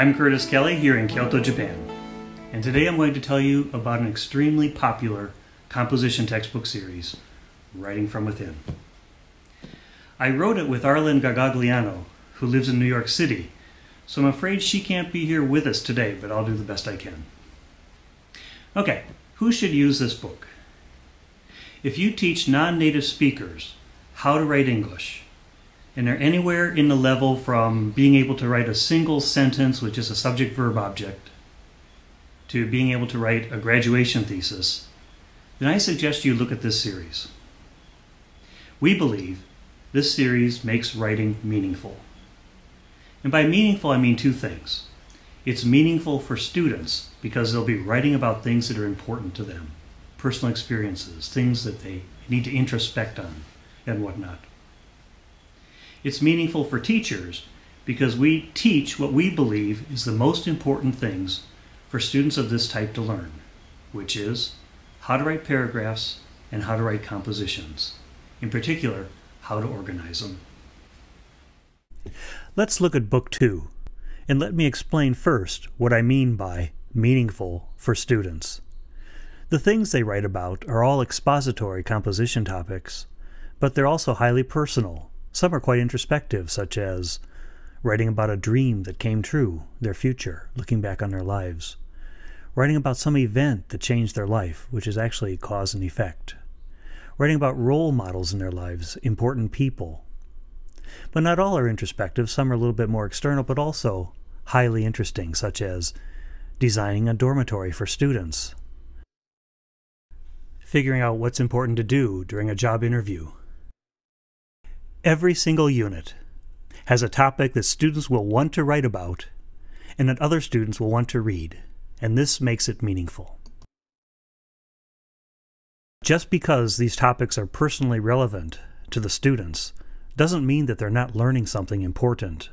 I'm Curtis Kelly here in Kyoto, Japan, and today I'm going to tell you about an extremely popular composition textbook series, Writing from Within. I wrote it with Arlen Gagagliano, who lives in New York City, so I'm afraid she can't be here with us today, but I'll do the best I can. Okay, who should use this book? If you teach non-native speakers how to write English, and they're anywhere in the level from being able to write a single sentence with just a subject-verb-object to being able to write a graduation thesis, then I suggest you look at this series. We believe this series makes writing meaningful. And by meaningful, I mean two things. It's meaningful for students because they'll be writing about things that are important to them, personal experiences, things that they need to introspect on, and whatnot. It's meaningful for teachers because we teach what we believe is the most important things for students of this type to learn, which is how to write paragraphs and how to write compositions. In particular, how to organize them. Let's look at Book 2, and let me explain first what I mean by meaningful for students. The things they write about are all expository composition topics, but they're also highly personal. Some are quite introspective, such as writing about a dream that came true, their future, looking back on their lives. Writing about some event that changed their life, which is actually cause and effect. Writing about role models in their lives, important people. But not all are introspective. Some are a little bit more external, but also highly interesting, such as designing a dormitory for students. Figuring out what's important to do during a job interview. Every single unit has a topic that students will want to write about and that other students will want to read, and this makes it meaningful. Just because these topics are personally relevant to the students doesn't mean that they're not learning something important.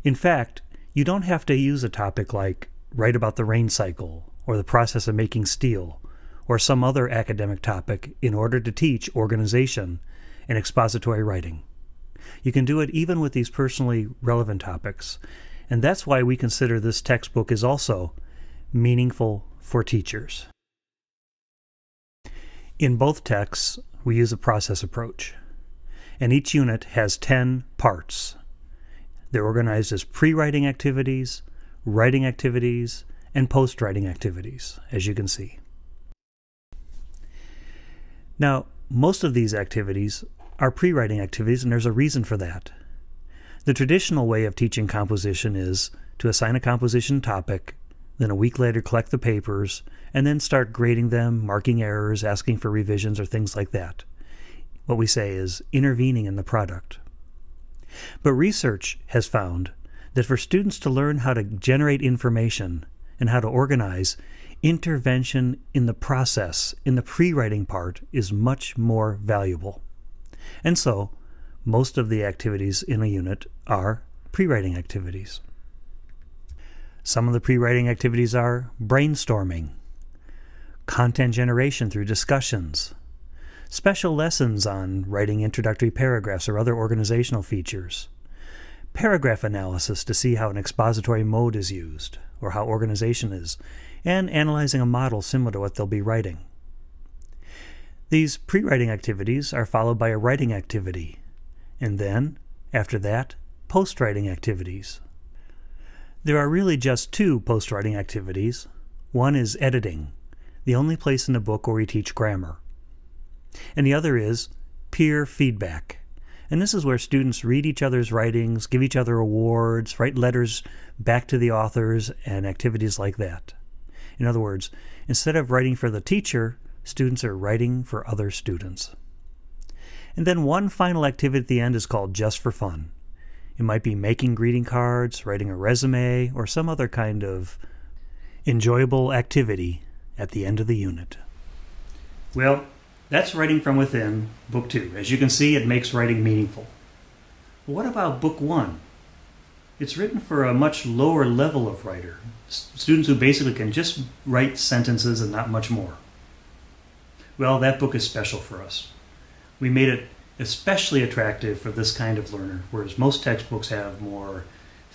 In fact, you don't have to use a topic like write about the rain cycle or the process of making steel or some other academic topic in order to teach organization and expository writing. You can do it even with these personally relevant topics, and that's why we consider this textbook is also meaningful for teachers. In both texts, we use a process approach, and each unit has 10 parts. They're organized as pre-writing activities, writing activities, and post-writing activities, as you can see. Now, most of these activities are pre-writing activities, and there's a reason for that. The traditional way of teaching composition is to assign a composition topic, then a week later collect the papers, and then start grading them, marking errors, asking for revisions, or things like that. What we say is intervening in the product. But research has found that for students to learn how to generate information and how to organize, intervention in the process, in the pre-writing part, is much more valuable. And so, most of the activities in a unit are pre-writing activities. Some of the pre-writing activities are brainstorming, content generation through discussions, special lessons on writing introductory paragraphs or other organizational features, paragraph analysis to see how an expository mode is used or how organization is, and analyzing a model similar to what they'll be writing. These pre-writing activities are followed by a writing activity, and then, after that, post-writing activities. There are really just two post-writing activities. One is editing, the only place in the book where we teach grammar. And the other is peer feedback. And this is where students read each other's writings, give each other awards, write letters back to the authors, and activities like that. In other words, instead of writing for the teacher, students are writing for other students. And then one final activity at the end is called Just for Fun. It might be making greeting cards, writing a resume, or some other kind of enjoyable activity at the end of the unit. Well, that's Writing from Within, Book 2. As you can see, it makes writing meaningful. But what about Book 1? It's written for a much lower level of writer, students who basically can just write sentences and not much more. Well, that book is special for us. We made it especially attractive for this kind of learner, whereas most textbooks have more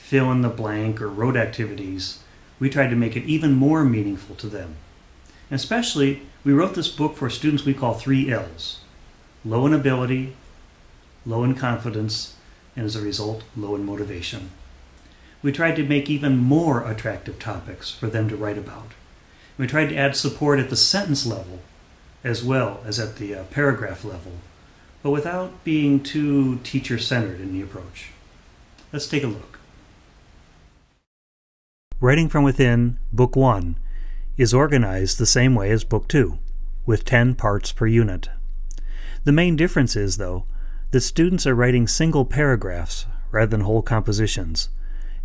fill in the blank or rote activities, we tried to make it even more meaningful to them. And especially, we wrote this book for students we call 3 L's. Low in ability, low in confidence, and as a result, low in motivation. We tried to make even more attractive topics for them to write about. We tried to add support at the sentence level as well as at the paragraph level, but without being too teacher-centered in the approach. Let's take a look. Writing from Within, Book 1, is organized the same way as Book 2, with 10 parts per unit. The main difference is, though, that students are writing single paragraphs rather than whole compositions,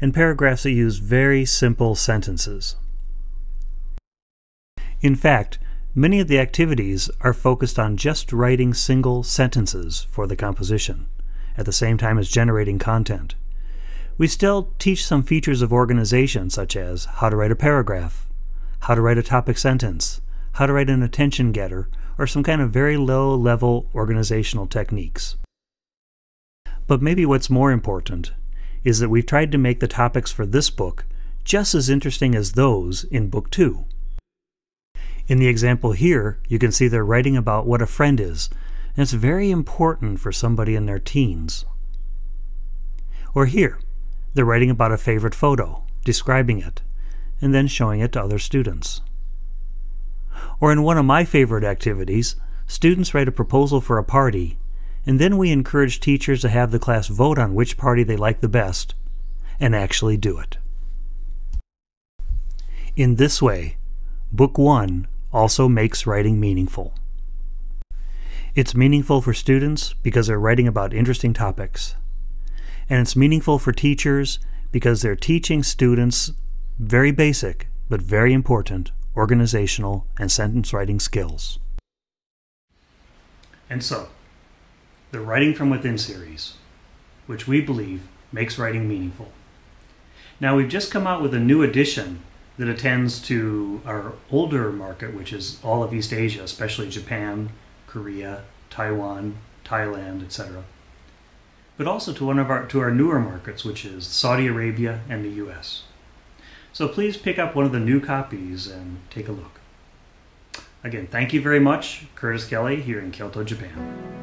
and paragraphs that use very simple sentences. In fact, many of the activities are focused on just writing single sentences for the composition, at the same time as generating content. We still teach some features of organization, such as how to write a paragraph, how to write a topic sentence, how to write an attention getter, or some kind of very low-level organizational techniques. But maybe what's more important is that we've tried to make the topics for this book just as interesting as those in Book 2. In the example here, you can see they're writing about what a friend is, and it's very important for somebody in their teens. Or here, they're writing about a favorite photo, describing it, and then showing it to other students. Or in one of my favorite activities, students write a proposal for a party, and then we encourage teachers to have the class vote on which party they like the best, and actually do it. In this way, Book 1 also makes writing meaningful. It's meaningful for students because they're writing about interesting topics. And it's meaningful for teachers because they're teaching students very basic but very important organizational and sentence writing skills. And so, the Writing from Within series, which we believe makes writing meaningful. Now, we've just come out with a new edition that attends to our older market, which is all of East Asia, especially Japan, Korea, Taiwan, Thailand, etc. But also to our newer markets, which is Saudi Arabia and the US. So please pick up one of the new copies and take a look. Again, thank you very much. Curtis Kelly here in Kyoto, Japan.